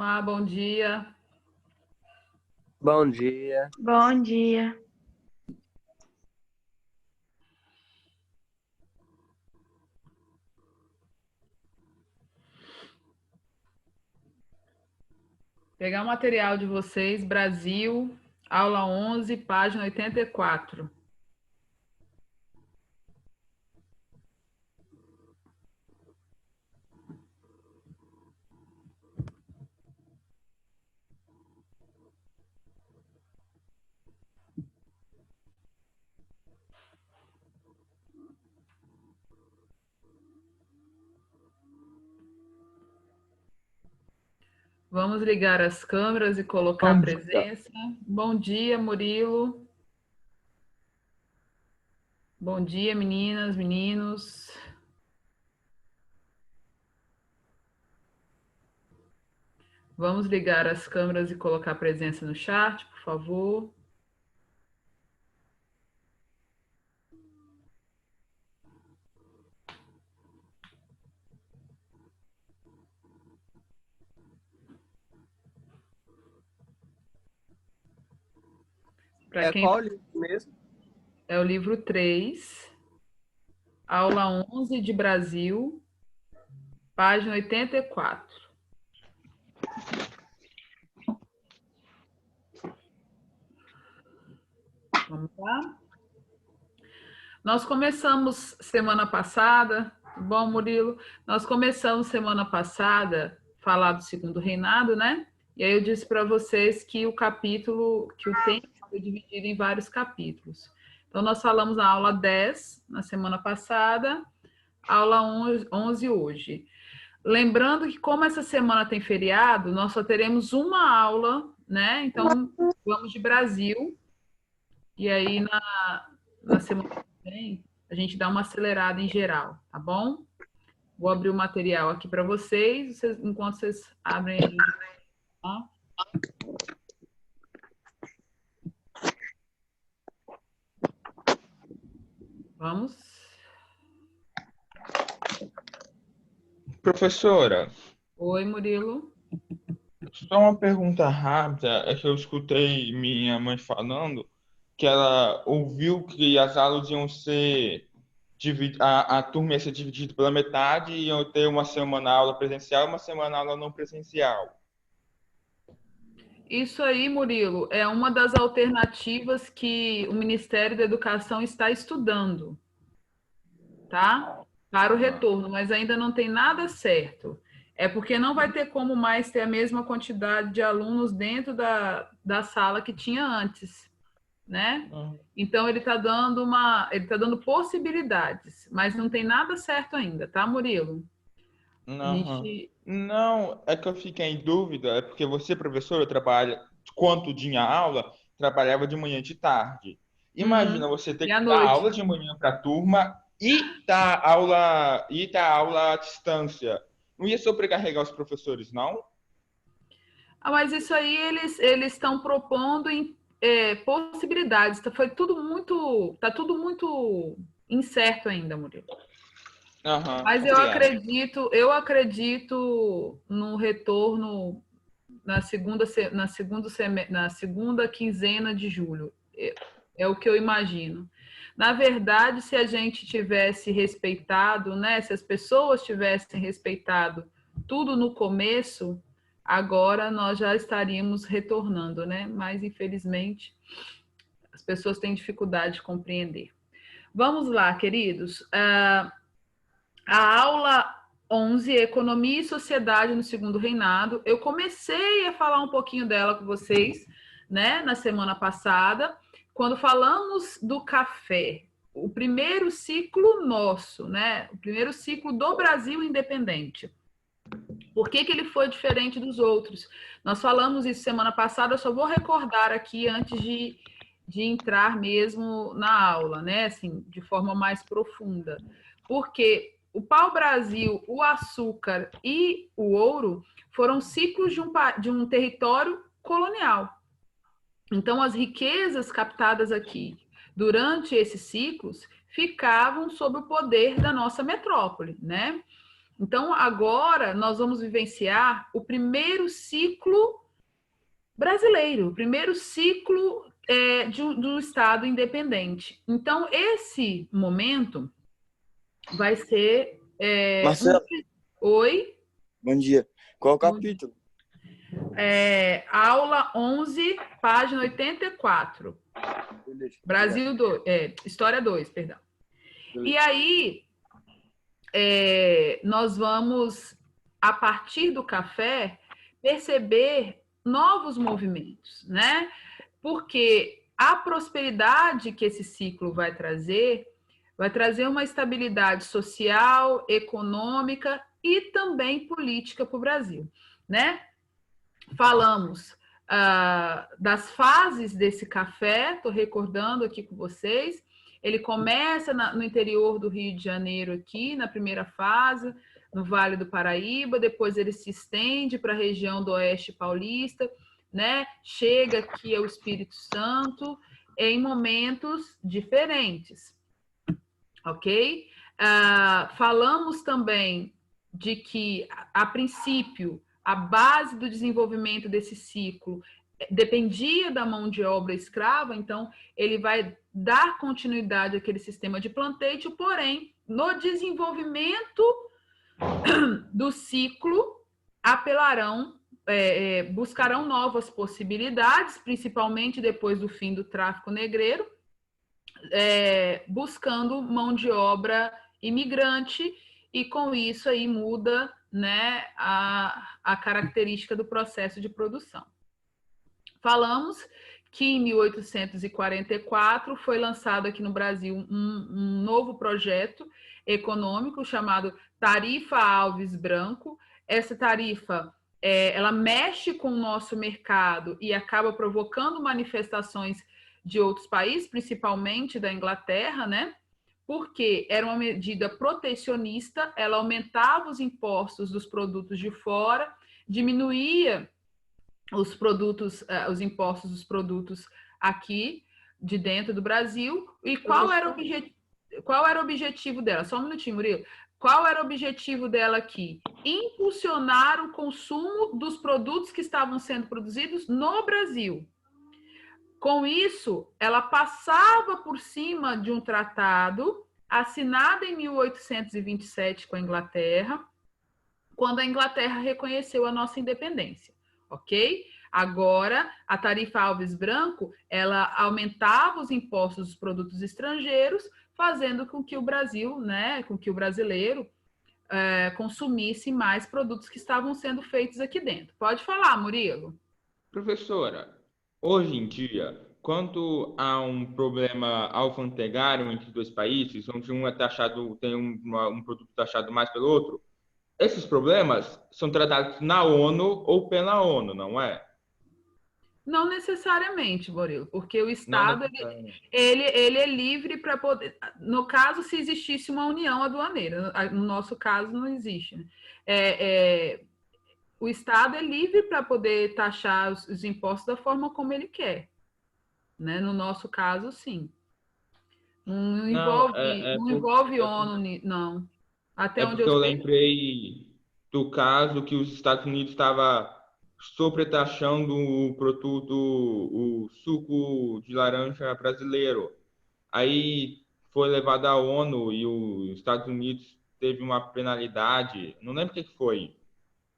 Olá, bom dia. Bom dia. Bom dia. Pegar o material de vocês, Brasil, aula 11, página 84. Vamos ligar as câmeras e colocar a presença. Bom dia, Murilo. Bom dia, meninas, meninos. Vamos ligar as câmeras e colocar a presença no chat, por favor. Qual o livro mesmo? É o livro 3, aula 11 de Brasil, página 84. Vamos lá? Nós começamos semana passada, bom, Murilo? Nós começamos semana passada falar do Segundo Reinado, né? E aí eu disse para vocês que o tempo foi dividido em vários capítulos. Então, nós falamos na aula 10, na semana passada, aula 11 hoje. Lembrando que, como essa semana tem feriado, nós só teremos uma aula, né? Então, vamos de Brasil. E aí, na semana que vem, a gente dá uma acelerada em geral, tá bom? Vou abrir o material aqui para vocês, enquanto vocês abrem aí. Tá? Vamos. Professora, Oi, Murilo. só uma pergunta rápida, é que eu escutei minha mãe falando que ela ouviu que as aulas iam ser a turma ia ser dividida pela metade e iam ter uma semana aula presencial e uma semana aula não presencial. Isso aí, Murilo, é uma das alternativas que o Ministério da Educação está estudando, tá? Para o retorno, mas ainda não tem nada certo. É porque não vai ter como mais ter a mesma quantidade de alunos dentro da sala que tinha antes, né? Então ele está dando possibilidades, mas não tem nada certo ainda, tá, Murilo? Não, é que eu fiquei em dúvida, é porque você, professora, trabalha, quanto tinha aula, trabalhava de manhã e de tarde. Imagina você ter E à que dar noite. aula de manhã para a turma e dar aula à distância. Não ia sobrecarregar os professores, não? Mas isso aí eles estão propondo possibilidades. Tá tudo muito incerto ainda, Murilo. Mas Obrigado. eu acredito no retorno na segunda quinzena de julho. É o que eu imagino. Na verdade, se a gente tivesse respeitado, né, se as pessoas tivessem respeitado tudo no começo, agora nós já estaríamos retornando, né? Mas, infelizmente, as pessoas têm dificuldade de compreender. Vamos lá, queridos. A aula 11, Economia e Sociedade no Segundo Reinado. Eu comecei a falar um pouquinho dela com vocês, né, na semana passada, quando falamos do café, o primeiro ciclo nosso, né, o primeiro ciclo do Brasil independente. Por que ele foi diferente dos outros? Nós falamos isso semana passada, eu só vou recordar aqui antes de entrar mesmo na aula, né, assim, de forma mais profunda. Porque o pau-brasil, o açúcar e o ouro foram ciclos de um território colonial. Então, as riquezas captadas aqui durante esses ciclos ficavam sob o poder da nossa metrópole, né? Então, agora nós vamos vivenciar o primeiro ciclo brasileiro, o primeiro ciclo do Estado independente. Então, esse momento vai ser... Marcelo, Oi? bom dia. Qual o capítulo? Aula 11, página 84. Beleza. Brasil 2, História 2, perdão. Beleza. E aí, nós vamos, a partir do café, perceber novos movimentos, né? Porque a prosperidade que esse ciclo vai trazer uma estabilidade social, econômica e também política para o Brasil, né? Falamos das fases desse café, estou recordando aqui com vocês. Ele começa no interior do Rio de Janeiro aqui, na primeira fase, no Vale do Paraíba, depois ele se estende para a região do Oeste Paulista, né? Chega aqui ao Espírito Santo em momentos diferentes, ok? Falamos também de que, a princípio, a base do desenvolvimento desse ciclo dependia da mão de obra escrava, então ele vai dar continuidade àquele sistema de plantation, porém, no desenvolvimento do ciclo, buscarão novas possibilidades, principalmente depois do fim do tráfico negreiro, buscando mão de obra imigrante, e com isso aí muda, né, a característica do processo de produção. Falamos que em 1844 foi lançado aqui no Brasil um novo projeto econômico chamado Tarifa Alves Branco. Essa tarifa, ela mexe com o nosso mercado e acaba provocando manifestações de outros países, principalmente da Inglaterra, né? Porque era uma medida protecionista, ela aumentava os impostos dos produtos de fora, diminuía os impostos dos produtos aqui de dentro do Brasil. E qual era o objetivo dela? Só um minutinho, Murilo. Qual era o objetivo dela aqui? Impulsionar o consumo dos produtos que estavam sendo produzidos no Brasil. Com isso, ela passava por cima de um tratado assinado em 1827 com a Inglaterra, quando a Inglaterra reconheceu a nossa independência, ok? Agora, a tarifa Alves Branco, ela aumentava os impostos dos produtos estrangeiros, fazendo com que o Brasil, né, com que o brasileiro consumisse mais produtos que estavam sendo feitos aqui dentro. Pode falar, Murilo. Professora, hoje em dia, quando há um problema alfandegário entre dois países, onde um é taxado, tem um produto taxado mais pelo outro, esses problemas são tratados na ONU ou pela ONU, não é? Não necessariamente, Murilo, porque o Estado ele é livre para poder... No caso, se existisse uma união aduaneira, no nosso caso não existe, né? O Estado é livre para poder taxar os impostos da forma como ele quer, né? No nosso caso, sim. Não envolve ONU, não. Até onde eu lembrei do caso que os Estados Unidos estavam sobretaxando o produto, o suco de laranja brasileiro. Aí foi levado à ONU e os Estados Unidos teve uma penalidade. Não lembro o que foi.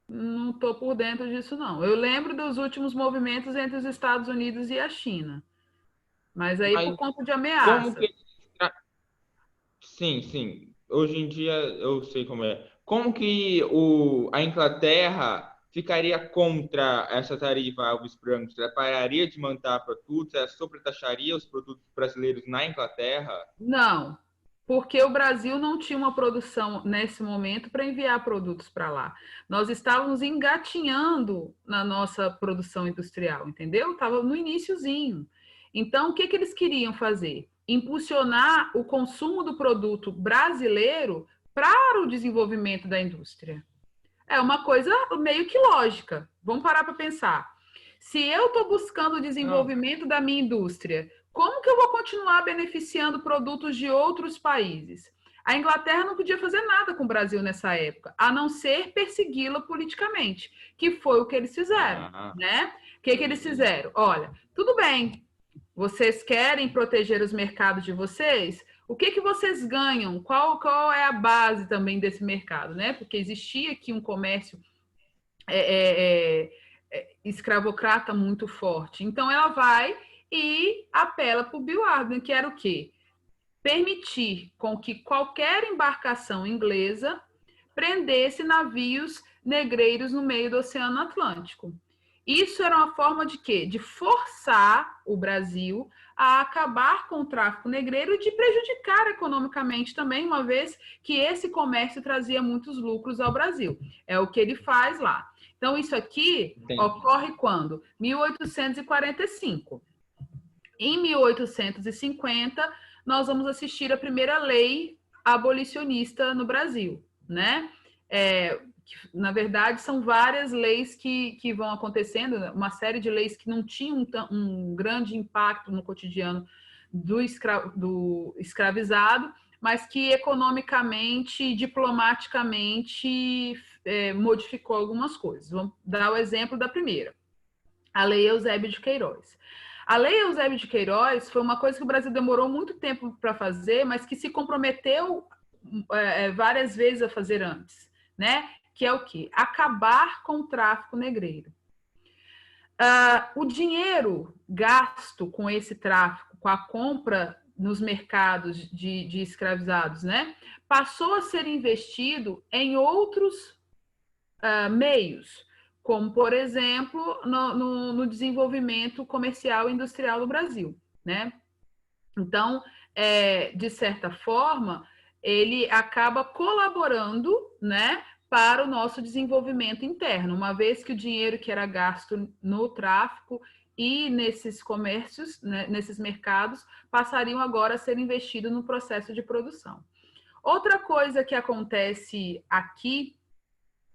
Não estou por dentro disso, não. Eu lembro dos últimos movimentos entre os Estados Unidos e a China. Mas aí por conta de ameaça. Sim. Hoje em dia eu sei como é. Como que a Inglaterra ficaria contra essa tarifa Alves Brancos? Ela pararia de mandar produtos? Ela sobretaxaria os produtos brasileiros na Inglaterra? Não, porque o Brasil não tinha uma produção nesse momento para enviar produtos para lá. Nós estávamos engatinhando na nossa produção industrial, entendeu? Estava no iniciozinho. Então, o que eles queriam fazer? Impulsionar o consumo do produto brasileiro para o desenvolvimento da indústria. É uma coisa meio que lógica. Vamos parar para pensar. Se eu estou buscando o desenvolvimento da minha indústria, como que eu vou continuar beneficiando produtos de outros países? A Inglaterra não podia fazer nada com o Brasil nessa época, a não ser persegui-la politicamente, que foi o que eles fizeram, né? O que eles fizeram? Olha, tudo bem, vocês querem proteger os mercados de vocês? O que vocês ganham? Qual é a base também desse mercado, né? Porque existia aqui um comércio escravocrata muito forte. Então, ela vai e apela para o Bill Arden, que era o quê? Permitir com que qualquer embarcação inglesa prendesse navios negreiros no meio do Oceano Atlântico. Isso era uma forma de quê? De forçar o Brasil a acabar com o tráfico negreiro e de prejudicar economicamente também, uma vez que esse comércio trazia muitos lucros ao Brasil. É o que ele faz lá. Então, isso aqui ocorre quando? 1845. Em 1850, nós vamos assistir a primeira lei abolicionista no Brasil, né? Na verdade, são várias leis que vão acontecendo, uma série de leis que não tinham um grande impacto no cotidiano do escravizado, mas que economicamente, diplomaticamente, modificou algumas coisas. Vamos dar o exemplo da primeira, a Lei Eusébio de Queiroz. A Lei Eusébio de Queiroz foi uma coisa que o Brasil demorou muito tempo para fazer, mas que se comprometeu várias vezes a fazer antes, né? Que é o quê? Acabar com o tráfico negreiro. O dinheiro gasto com esse tráfico, com a compra nos mercados de escravizados, né? Passou a ser investido em outros meios, como, por exemplo, no desenvolvimento comercial e industrial do Brasil, né? Então, de certa forma, ele acaba colaborando, né, para o nosso desenvolvimento interno, uma vez que o dinheiro que era gasto no tráfico e nesses comércios, né, nesses mercados, passariam agora a ser investido no processo de produção. Outra coisa que acontece aqui,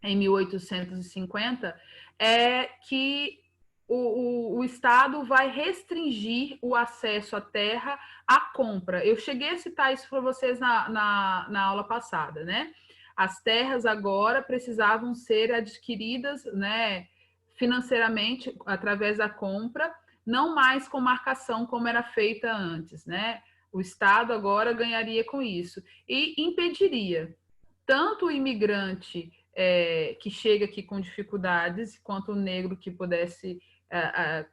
em 1850, é que o Estado vai restringir o acesso à terra à compra. Eu cheguei a citar isso para vocês na aula passada, né? As terras agora precisavam ser adquiridas, né, financeiramente através da compra, não mais com marcação como era feita antes, né? O Estado agora ganharia com isso e impediria tanto o imigrante que chega aqui com dificuldades, quanto o negro que pudesse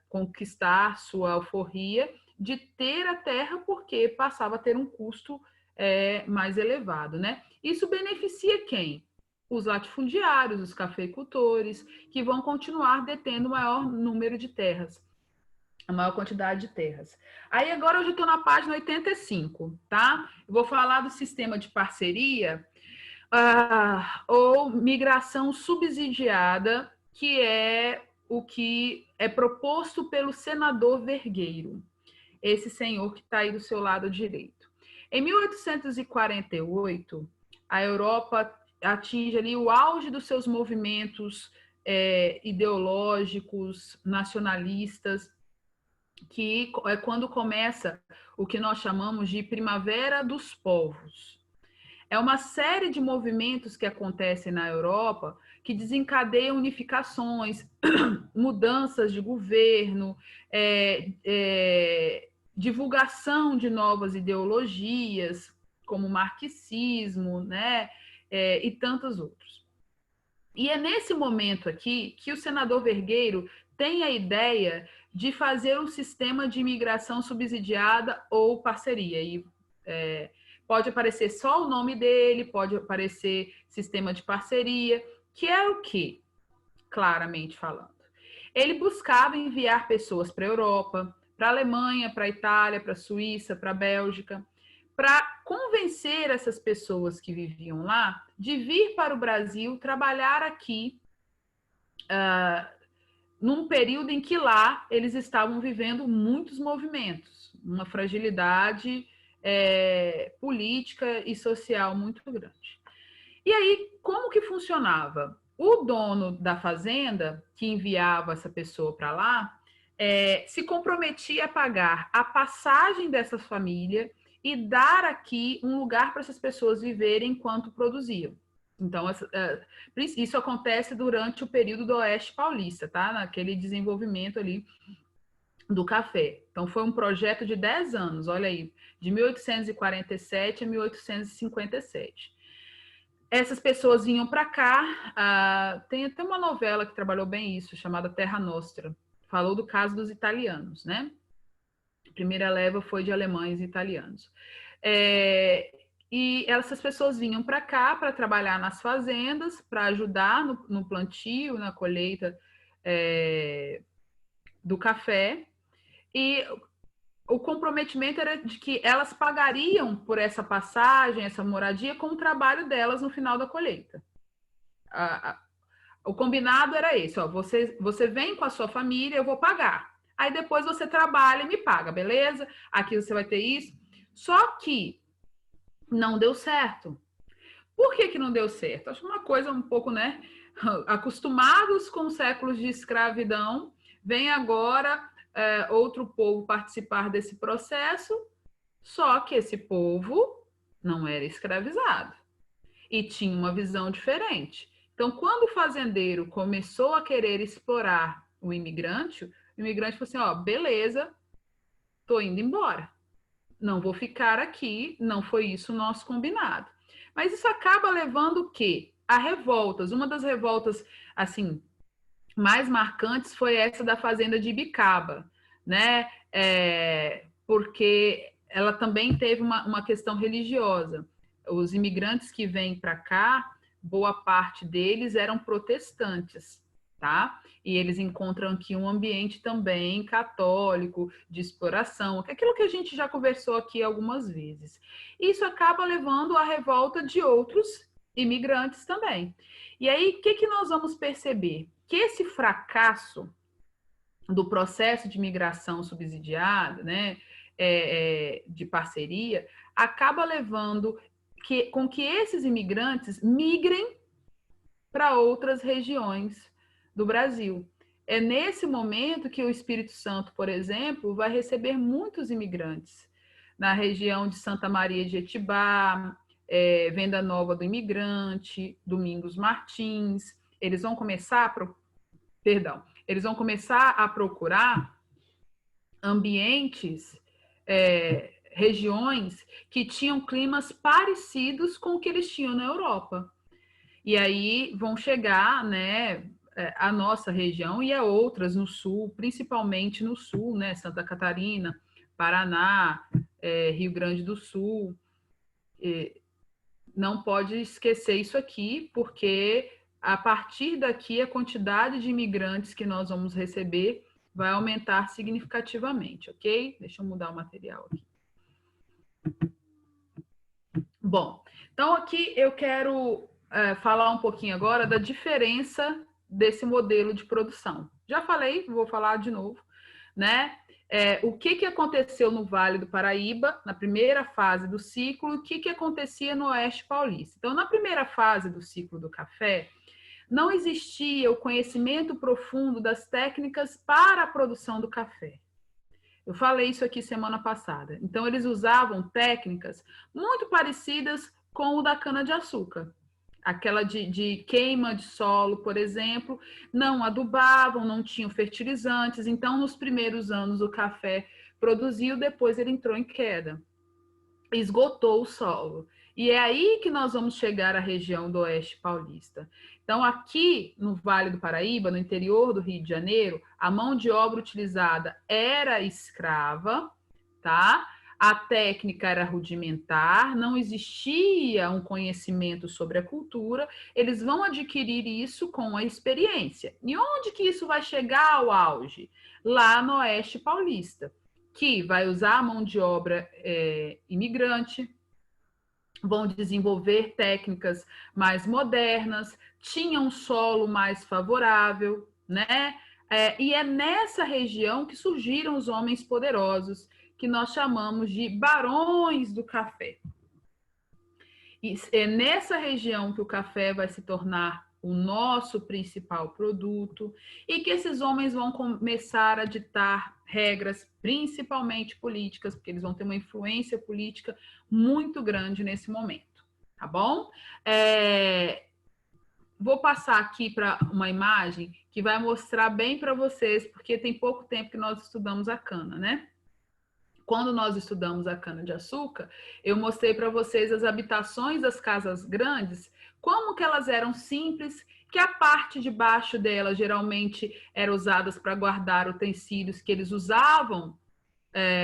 conquistar sua alforria, de ter a terra, porque passava a ter um custo mais elevado, né? Isso beneficia quem? Os latifundiários, os cafeicultores, que vão continuar detendo o maior número de terras, a maior quantidade de terras. Aí agora eu já estou na página 85, tá? Eu vou falar do sistema de parceria ou migração subsidiada, que é o que é proposto pelo senador Vergueiro, esse senhor que está aí do seu lado direito. Em 1848, a Europa atinge ali o auge dos seus movimentos ideológicos, nacionalistas, que é quando começa o que nós chamamos de Primavera dos Povos. É uma série de movimentos que acontecem na Europa que desencadeiam unificações, mudanças de governo, divulgação de novas ideologias, como o marxismo, né, e tantos outros. E é nesse momento aqui que o senador Vergueiro tem a ideia de fazer um sistema de imigração subsidiada ou parceria. E pode aparecer só o nome dele, pode aparecer sistema de parceria, que é o quê? Claramente falando. Ele buscava enviar pessoas para a Europa, para a Alemanha, para a Itália, para a Suíça, para a Bélgica, para convencer essas pessoas que viviam lá de vir para o Brasil trabalhar aqui, num período em que lá eles estavam vivendo muitos movimentos, uma fragilidade política e social muito grande. E aí, como que funcionava? O dono da fazenda, que enviava essa pessoa para lá, se comprometia a pagar a passagem dessa família e dar aqui um lugar para essas pessoas viverem enquanto produziam. Então, isso acontece durante o período do Oeste Paulista, tá? Naquele desenvolvimento ali do café. Então, foi um projeto de 10 anos, olha aí, de 1847 a 1857. Essas pessoas vinham para cá, tem até uma novela que trabalhou bem isso, chamada Terra Nostra, falou do caso dos italianos, né? A primeira leva foi de alemães e italianos. E essas pessoas vinham para cá para trabalhar nas fazendas, para ajudar no plantio, na colheita do café. E o comprometimento era de que elas pagariam por essa passagem, essa moradia, com o trabalho delas no final da colheita. O combinado era esse, ó, você vem com a sua família, eu vou pagar. Aí depois você trabalha e me paga, beleza? Aqui você vai ter isso. Só que não deu certo. Por que não deu certo? Acho uma coisa um pouco, né? Acostumados com séculos de escravidão, vem agora outro povo participar desse processo, só que esse povo não era escravizado e tinha uma visão diferente. Então, quando o fazendeiro começou a querer explorar o imigrante falou assim, ó, beleza, tô indo embora. Não vou ficar aqui, não foi isso o nosso combinado. Mas isso acaba levando o quê? A revoltas. Uma das revoltas, assim, mais marcantes foi essa da fazenda de Ibicaba, né? Porque ela também teve uma questão religiosa. Os imigrantes que vêm para cá, boa parte deles eram protestantes, tá? E eles encontram aqui um ambiente também católico, de exploração, aquilo que a gente já conversou aqui algumas vezes. Isso acaba levando à revolta de outros imigrantes também. E aí, o que nós vamos perceber? Que esse fracasso do processo de migração subsidiada, né, de parceria, acaba levando com que esses imigrantes migrem para outras regiões do Brasil. É nesse momento que o Espírito Santo, por exemplo, vai receber muitos imigrantes. Na região de Santa Maria de Etibá, Venda Nova do Imigrante, Domingos Martins, eles vão começar a procurar ambientes, regiões que tinham climas parecidos com o que eles tinham na Europa. E aí vão chegar, né, a nossa região e a outras no sul, principalmente no sul, né, Santa Catarina, Paraná, Rio Grande do Sul. Não pode esquecer isso aqui, porque a partir daqui a quantidade de imigrantes que nós vamos receber vai aumentar significativamente, ok? Deixa eu mudar o material aqui. Bom, então aqui eu quero falar um pouquinho agora da diferença desse modelo de produção. Já falei, vou falar de novo, né? O que aconteceu no Vale do Paraíba, na primeira fase do ciclo, e o que acontecia no Oeste Paulista. Então, na primeira fase do ciclo do café, não existia o conhecimento profundo das técnicas para a produção do café. Eu falei isso aqui semana passada. Então, eles usavam técnicas muito parecidas com o da cana-de-açúcar. Aquela de queima de solo, por exemplo, não adubavam, não tinham fertilizantes. Então, nos primeiros anos, o café produziu, depois ele entrou em queda. Esgotou o solo. E é aí que nós vamos chegar à região do Oeste Paulista. Então, aqui no Vale do Paraíba, no interior do Rio de Janeiro, a mão de obra utilizada era escrava, tá? A técnica era rudimentar, não existia um conhecimento sobre a cultura, eles vão adquirir isso com a experiência. E onde que isso vai chegar ao auge? Lá no Oeste Paulista, que vai usar a mão de obra imigrante, vão desenvolver técnicas mais modernas, tinha um solo mais favorável, né? E é nessa região que surgiram os homens poderosos, que nós chamamos de barões do café. E é nessa região que o café vai se tornar o nosso principal produto, e que esses homens vão começar a ditar regras, principalmente políticas, porque eles vão ter uma influência política muito grande nesse momento, tá bom? Vou passar aqui para uma imagem que vai mostrar bem para vocês, porque tem pouco tempo que nós estudamos a cana, né? Quando nós estudamos a cana-de-açúcar, eu mostrei para vocês as habitações das casas grandes, como que elas eram simples, que a parte de baixo delas geralmente era usadas para guardar utensílios que eles usavam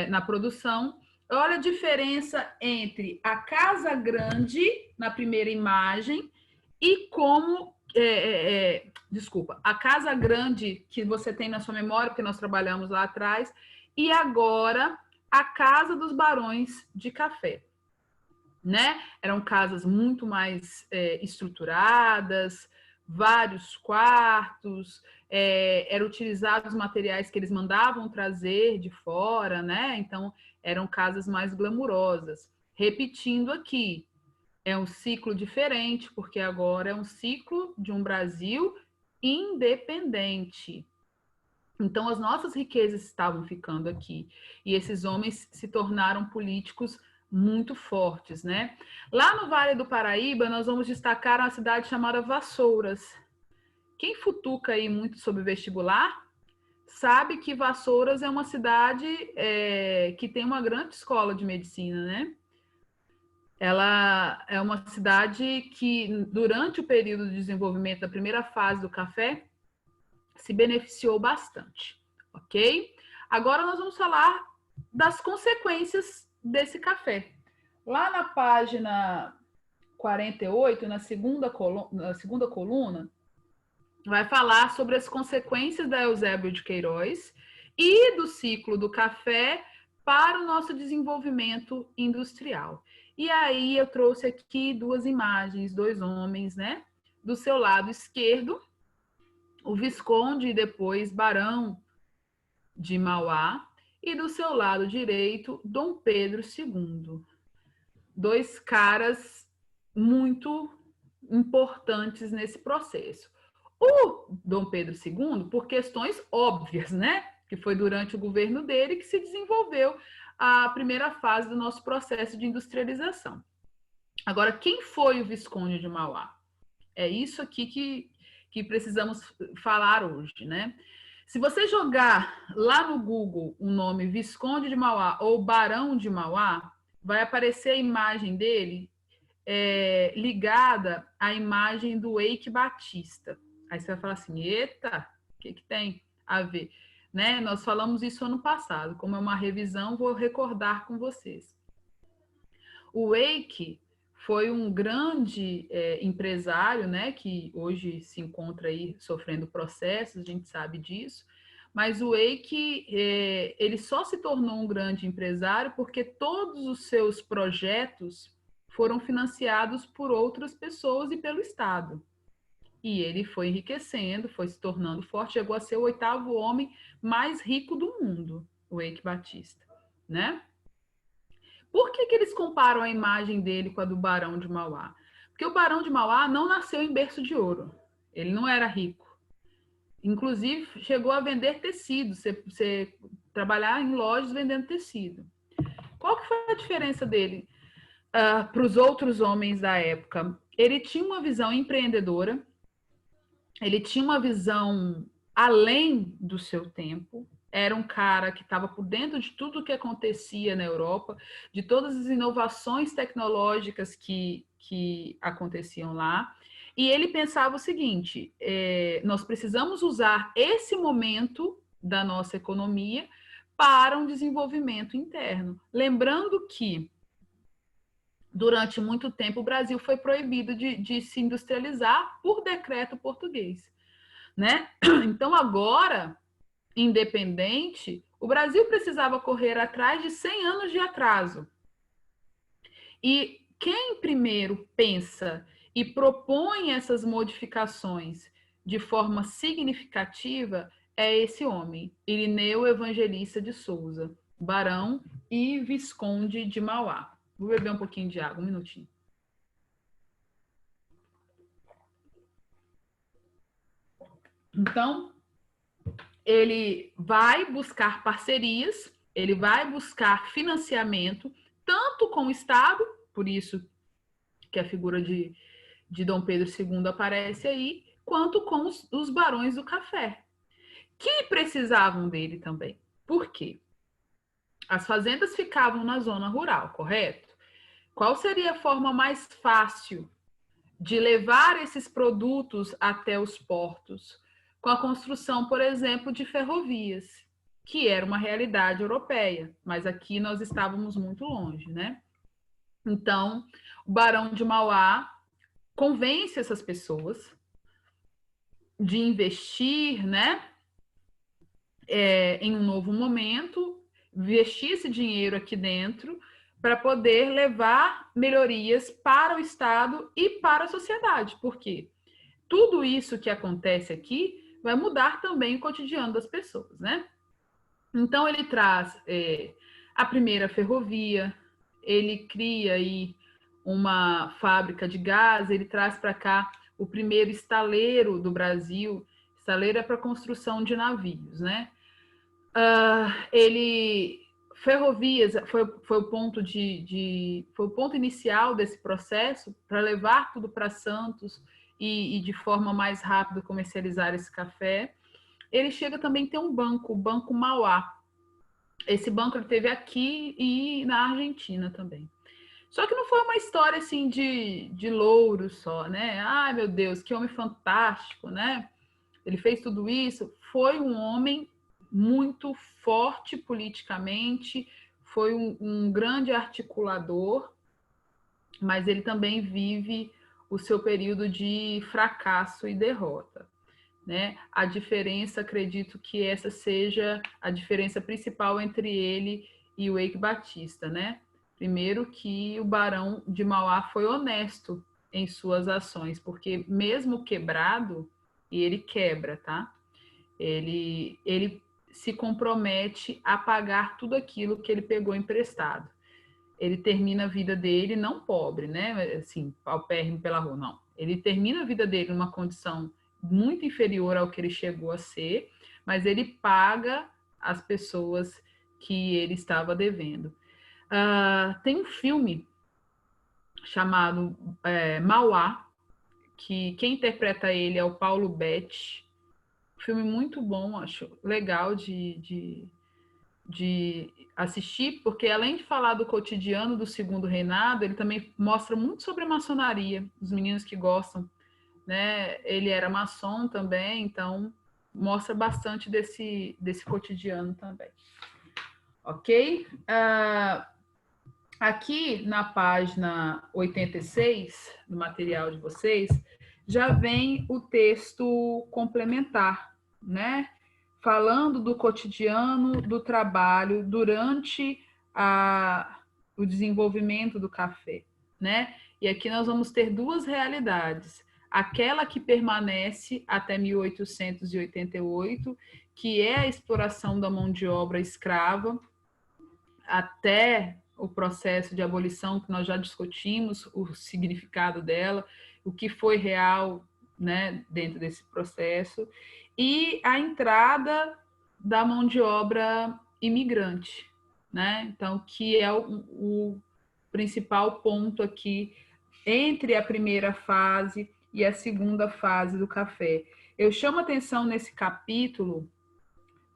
na produção. Olha a diferença entre a casa grande, na primeira imagem, e como... desculpa, a casa grande que você tem na sua memória, porque nós trabalhamos lá atrás, e agora a casa dos barões de café, né? Eram casas muito mais estruturadas, vários quartos, eram utilizados materiais que eles mandavam trazer de fora, né? Então, eram casas mais glamourosas. Repetindo aqui, é um ciclo diferente, porque agora é um ciclo de um Brasil independente. Então, as nossas riquezas estavam ficando aqui. E esses homens se tornaram políticos muito fortes, né? Lá no Vale do Paraíba, nós vamos destacar uma cidade chamada Vassouras. Quem futuca aí muito sobre vestibular, sabe que Vassouras é uma cidade que tem uma grande escola de medicina, né? Ela é uma cidade que, durante o período de desenvolvimento da primeira fase do café, se beneficiou bastante, ok? Agora nós vamos falar das consequências desse café. Lá na página 48, na segunda coluna, vai falar sobre as consequências da Eusébio de Queiroz e do ciclo do café para o nosso desenvolvimento industrial. E aí eu trouxe aqui duas imagens, dois homens, né? Do seu lado esquerdo, o Visconde e depois Barão de Mauá, e do seu lado direito, Dom Pedro II. Dois caras muito importantes nesse processo. O Dom Pedro II, por questões óbvias, né? Que foi durante o governo dele que se desenvolveu a primeira fase do nosso processo de industrialização. Agora, quem foi o Visconde de Mauá? É isso aqui que precisamos falar hoje, né? Se você jogar lá no Google o nome Visconde de Mauá ou Barão de Mauá, vai aparecer a imagem dele ligada à imagem do Eike Batista. Aí você vai falar assim, eita, o que tem a ver? Né? Nós falamos isso ano passado, como é uma revisão, vou recordar com vocês. O Eike foi um grande empresário, né, que hoje se encontra aí sofrendo processos, a gente sabe disso, mas o Eike, ele só se tornou um grande empresário porque todos os seus projetos foram financiados por outras pessoas e pelo Estado. E ele foi enriquecendo, foi se tornando forte, chegou a ser o 8º homem mais rico do mundo, o Eike Batista, né? Por que eles comparam a imagem dele com a do Barão de Mauá? Porque o Barão de Mauá não nasceu em berço de ouro. Ele não era rico. Inclusive, chegou a vender tecido, você trabalhar em lojas vendendo tecido. Qual que foi a diferença dele para os outros homens da época? Ele tinha uma visão empreendedora, ele tinha uma visão além do seu tempo, era um cara que estava por dentro de tudo o que acontecia na Europa, de todas as inovações tecnológicas que aconteciam lá, e ele pensava o seguinte, nós precisamos usar esse momento da nossa economia para um desenvolvimento interno. Lembrando que, durante muito tempo, o Brasil foi proibido de se industrializar por decreto português, né? Então, agora, independente, o Brasil precisava correr atrás de 100 anos de atraso. E quem primeiro pensa e propõe essas modificações de forma significativa é esse homem, Irineu Evangelista de Souza, Barão e Visconde de Mauá. Vou beber um pouquinho de água, um minutinho. Então, ele vai buscar parcerias, ele vai buscar financiamento, tanto com o Estado, por isso que a figura de Dom Pedro II aparece aí, quanto com os barões do café, que precisavam dele também. Por quê? As fazendas ficavam na zona rural, correto? Qual seria a forma mais fácil de levar esses produtos até os portos? Com a construção, por exemplo, de ferrovias, que era uma realidade europeia, mas aqui nós estávamos muito longe, né? Então, o Barão de Mauá convence essas pessoas de investir, né, em um novo momento, investir esse dinheiro aqui dentro para poder levar melhorias para o Estado e para a sociedade. Por quê? Tudo isso que acontece aqui vai mudar também o cotidiano das pessoas, né? Então, ele traz a primeira ferrovia, ele cria aí uma fábrica de gás, ele traz para cá o primeiro estaleiro do Brasil. Estaleiro é para construção de navios, né? Ferrovias foi o ponto foi o ponto inicial desse processo para levar tudo para Santos e de forma mais rápida comercializar esse café. Ele chega também a ter um banco, o Banco Mauá. Esse banco ele teve aqui e na Argentina também. Só que não foi uma história assim de louro só, né? Ai, meu Deus, que homem fantástico, né? Ele fez tudo isso. Foi um homem muito forte politicamente, foi um grande articulador, mas ele também vive o seu período de fracasso e derrota, né? A diferença, acredito que essa seja a diferença principal entre ele e o Eike Batista, né? Primeiro que o Barão de Mauá foi honesto em suas ações, porque mesmo quebrado, e ele quebra, tá? Ele se compromete a pagar tudo aquilo que ele pegou emprestado. Ele termina a vida dele não pobre, né? Assim, paupérrimo pela rua, não. Ele termina a vida dele numa condição muito inferior ao que ele chegou a ser, mas ele paga as pessoas que ele estava devendo. Tem um filme chamado Mauá, que quem interpreta ele é o Paulo Betti. Filme muito bom, acho legal de assistir, porque além de falar do cotidiano do Segundo Reinado, ele também mostra muito sobre a maçonaria, os meninos que gostam, né? Ele era maçom também, então mostra bastante desse cotidiano também. Ok? Aqui na página 86 do material de vocês, já vem o texto complementar, né? Falando do cotidiano do trabalho durante o desenvolvimento do café, né? E aqui nós vamos ter duas realidades. Aquela que permanece até 1888, que é a exploração da mão de obra escrava, até o processo de abolição, que nós já discutimos o significado dela, o que foi real, né, dentro desse processo, e a entrada da mão de obra imigrante, né? Então, que é o principal ponto aqui entre a primeira fase e a segunda fase do café. Eu chamo atenção nesse capítulo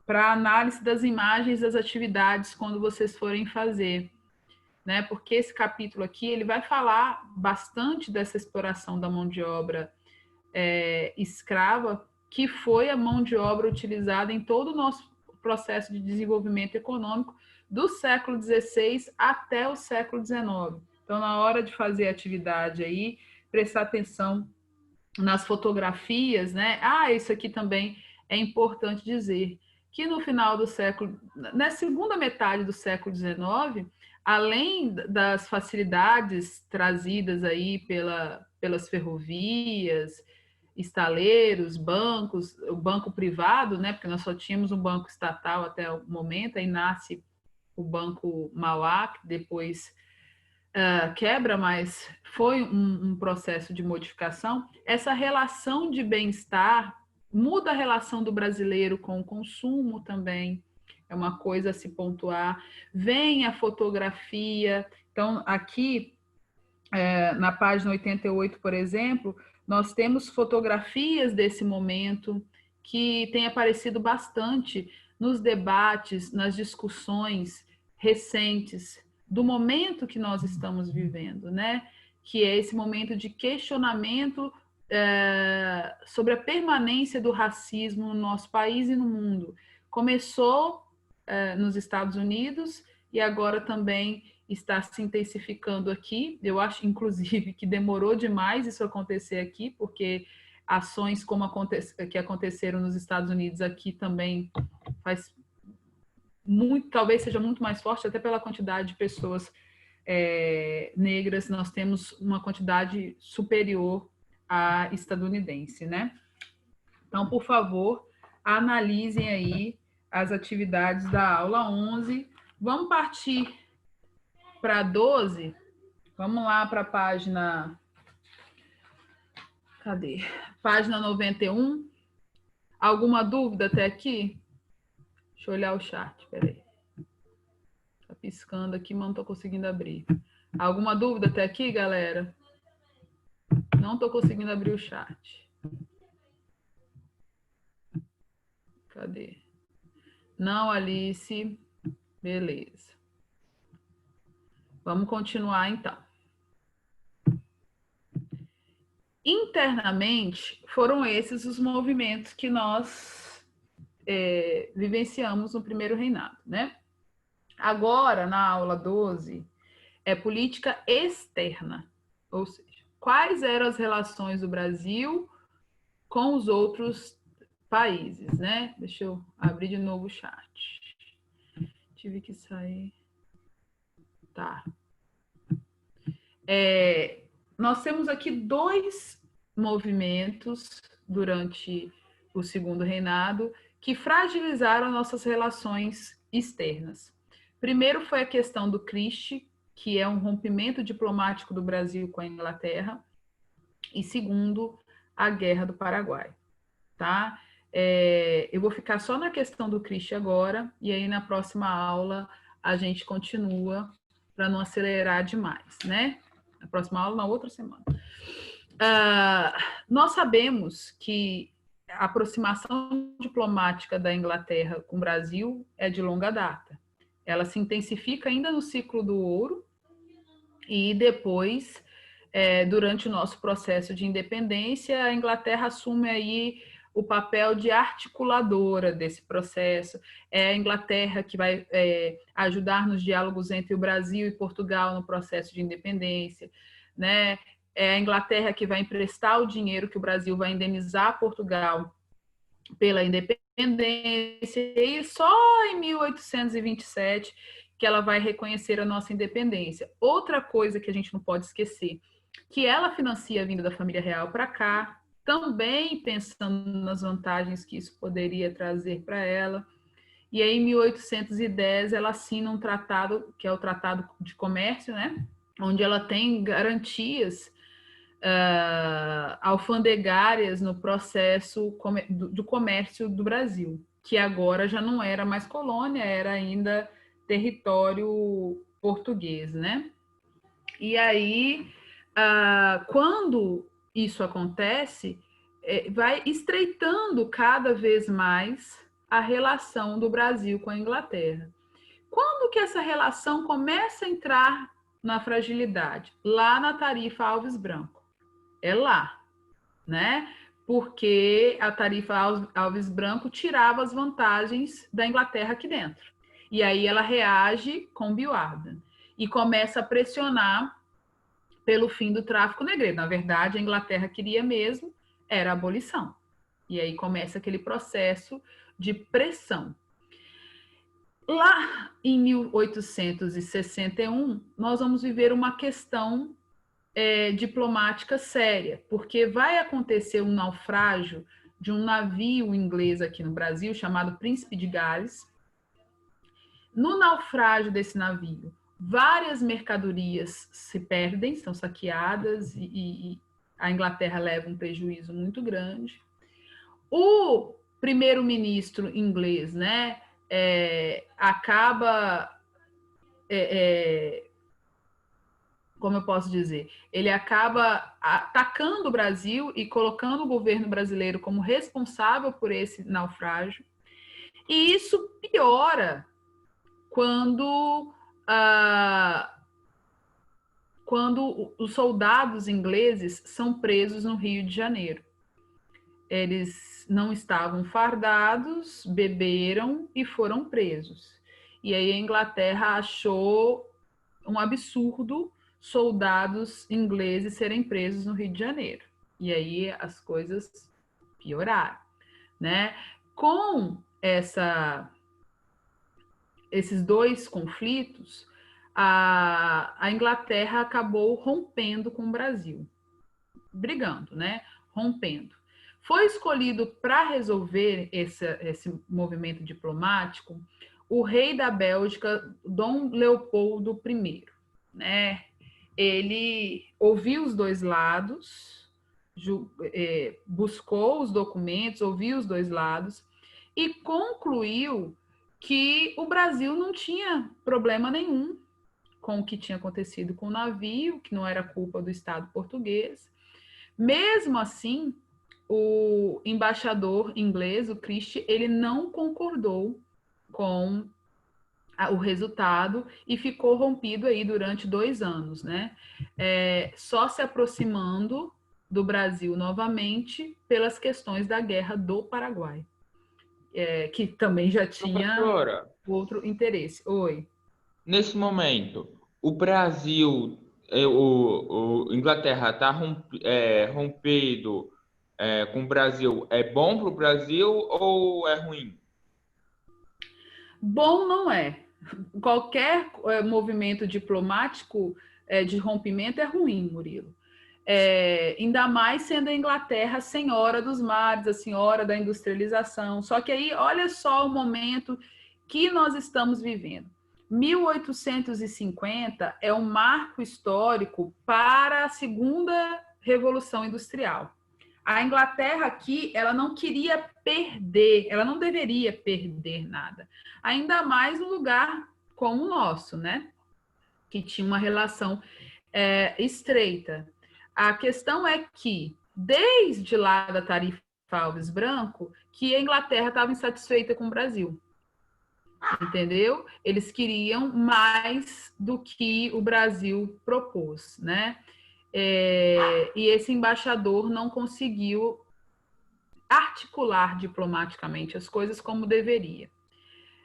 para a análise das imagens das atividades quando vocês forem fazer, né? Porque esse capítulo aqui ele vai falar bastante dessa exploração da mão de obra escrava, que foi a mão de obra utilizada em todo o nosso processo de desenvolvimento econômico do século XVI até o século XIX. Então, na hora de fazer a atividade aí, prestar atenção nas fotografias, né? Isso aqui também é importante dizer, que no final do século, na segunda metade do século XIX, além das facilidades trazidas aí pelas ferrovias, estaleiros, bancos, o banco privado, né? Porque nós só tínhamos um banco estatal até o momento, aí nasce o Banco Mauá, que depois quebra, mas foi um processo de modificação. Essa relação de bem-estar muda a relação do brasileiro com o consumo também, é uma coisa a se pontuar. Vem a fotografia, então aqui na página 88, por exemplo, nós temos fotografias desse momento que tem aparecido bastante nos debates, nas discussões recentes do momento que nós estamos vivendo, né? Que é esse momento de questionamento sobre a permanência do racismo no nosso país e no mundo. Começou nos Estados Unidos e agora também está se intensificando aqui. Eu acho, inclusive, que demorou demais isso acontecer aqui, porque ações como que aconteceram nos Estados Unidos aqui também faz muito, talvez seja muito mais forte, até pela quantidade de pessoas negras. Nós temos uma quantidade superior à estadunidense, né? Então, por favor, analisem aí as atividades da aula 11. Vamos partir para 12. Vamos lá para a página... Cadê? Página 91. Alguma dúvida até aqui? Deixa eu olhar o chat, peraí. Tá piscando aqui, mas não tô conseguindo abrir. Alguma dúvida até aqui, galera? Não tô conseguindo abrir o chat. Cadê? Não, Alice. Beleza. Vamos continuar, então. Internamente, foram esses os movimentos que nós vivenciamos no primeiro reinado, né? Agora, na aula 12, é política externa, ou seja, quais eram as relações do Brasil com os outros países, né? Deixa eu abrir de novo o chat. Tive que sair. Tá. Nós temos aqui dois movimentos durante o segundo reinado que fragilizaram nossas relações externas. Primeiro foi a questão do Christie, que é um rompimento diplomático do Brasil com a Inglaterra, e segundo, a Guerra do Paraguai, tá? Eu vou ficar só na questão do Christie agora, e aí na próxima aula a gente continua para não acelerar demais, né? Na próxima aula, na outra semana. Nós sabemos que a aproximação diplomática da Inglaterra com o Brasil é de longa data. Ela se intensifica ainda no ciclo do ouro e depois, durante o nosso processo de independência, a Inglaterra assume aí o papel de articuladora desse processo. É a Inglaterra que vai ajudar nos diálogos entre o Brasil e Portugal no processo de independência, né? É a Inglaterra que vai emprestar o dinheiro que o Brasil vai indenizar Portugal pela independência, e só em 1827 que ela vai reconhecer a nossa independência. Outra coisa que a gente não pode esquecer, que ela financia a vinda da família real para cá, também pensando nas vantagens que isso poderia trazer para ela. E aí, em 1810, ela assina um tratado, que é o Tratado de Comércio, né? Onde ela tem garantias alfandegárias no processo do comércio do Brasil, que agora já não era mais colônia, era ainda território português, né? E aí, quando isso acontece, vai estreitando cada vez mais a relação do Brasil com a Inglaterra. Quando que essa relação começa a entrar na fragilidade? Lá na tarifa Alves Branco. É lá, né? Porque a tarifa Alves Branco tirava as vantagens da Inglaterra aqui dentro. E aí ela reage com Bill-Arden e começa a pressionar pelo fim do tráfico negreiro. Na verdade, a Inglaterra queria mesmo era a abolição. E aí começa aquele processo de pressão. Lá em 1861, nós vamos viver uma questão diplomática séria, porque vai acontecer um naufrágio de um navio inglês aqui no Brasil, chamado Príncipe de Gales. No naufrágio desse navio, várias mercadorias se perdem, são saqueadas e a Inglaterra leva um prejuízo muito grande. O primeiro-ministro inglês, né, acaba, como eu posso dizer, ele acaba atacando o Brasil e colocando o governo brasileiro como responsável por esse naufrágio. E isso piora quando os soldados ingleses são presos no Rio de Janeiro. Eles não estavam fardados, beberam e foram presos. E aí a Inglaterra achou um absurdo soldados ingleses serem presos no Rio de Janeiro. E aí as coisas pioraram, né? Com esses dois conflitos, a Inglaterra acabou rompendo com o Brasil. Brigando, né? Rompendo. Foi escolhido para resolver esse movimento diplomático o rei da Bélgica, Dom Leopoldo I, né? Ele ouviu os dois lados, buscou os documentos, ouviu os dois lados e concluiu que o Brasil não tinha problema nenhum com o que tinha acontecido com o navio, que não era culpa do Estado português. Mesmo assim, o embaixador inglês, o Christie, ele não concordou com o resultado e ficou rompido aí durante 2 anos, né? Só se aproximando do Brasil novamente pelas questões da Guerra do Paraguai, que também já tinha outro interesse. Oi. Nesse momento, o Brasil, Inglaterra está rompido com o Brasil. É bom para o Brasil ou é ruim? Bom não é. Qualquer movimento diplomático de rompimento é ruim, Murilo. Ainda mais sendo a Inglaterra a senhora dos mares, a senhora da industrialização. Só que aí, olha só o momento que nós estamos vivendo. 1850 é um marco histórico para a segunda Revolução Industrial. A Inglaterra aqui, ela não queria perder, ela não deveria perder nada. Ainda mais num lugar como o nosso, né? Que tinha uma relação estreita. A questão é que, desde lá da tarifa Alves Branco, que a Inglaterra estava insatisfeita com o Brasil. Entendeu? Eles queriam mais do que o Brasil propôs, né? E esse embaixador não conseguiu articular diplomaticamente as coisas como deveria.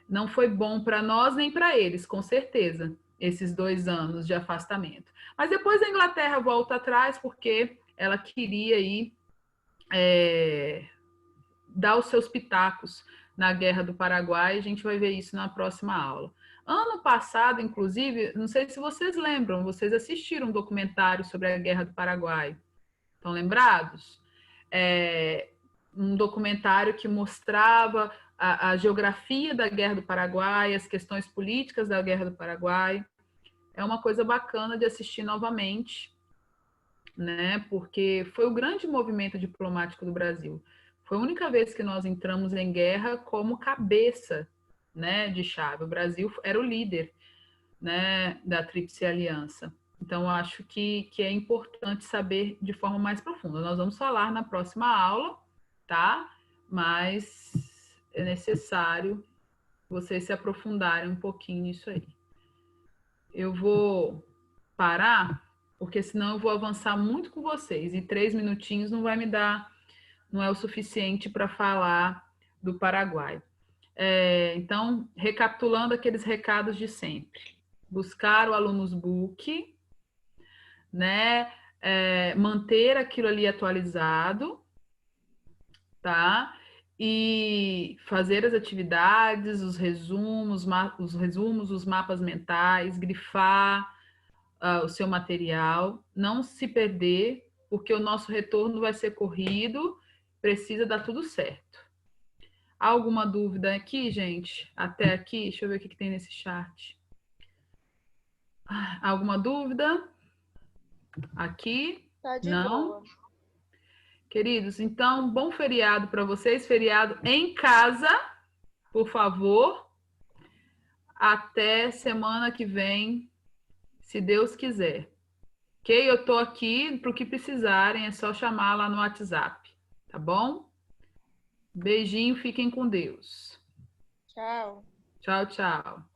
Não foi bom para nós nem para eles, com certeza, esses 2 anos de afastamento. Mas depois a Inglaterra volta atrás porque ela queria aí dar os seus pitacos na Guerra do Paraguai. A gente vai ver isso na próxima aula. Ano passado, inclusive, não sei se vocês lembram, vocês assistiram um documentário sobre a Guerra do Paraguai. Estão lembrados? Um documentário que mostrava a geografia da Guerra do Paraguai, as questões políticas da Guerra do Paraguai. É uma coisa bacana de assistir novamente, né? Porque foi o grande movimento diplomático do Brasil. Foi a única vez que nós entramos em guerra como cabeça, né, de chave. O Brasil era o líder, né, da Tríplice Aliança. Então, acho que é importante saber de forma mais profunda. Nós vamos falar na próxima aula, tá? Mas é necessário vocês se aprofundarem um pouquinho nisso aí. Eu vou parar, porque senão eu vou avançar muito com vocês. E 3 minutinhos não vai me dar, não é o suficiente para falar do Paraguai. Então, recapitulando aqueles recados de sempre. Buscar o Alunos Book, né? Manter aquilo ali atualizado, tá? E fazer as atividades, os resumos, os mapas mentais, grifar o seu material, não se perder, porque o nosso retorno vai ser corrido, precisa dar tudo certo. Alguma dúvida aqui, gente? Até aqui? Deixa eu ver o que tem nesse chat. Alguma dúvida? Aqui? Tá de não? boa. Queridos, então, bom feriado para vocês, feriado em casa, por favor. Até semana que vem, se Deus quiser. Ok? Eu estou aqui para o que precisarem, é só chamar lá no WhatsApp, tá bom? Beijinho, fiquem com Deus. Tchau. Tchau, tchau.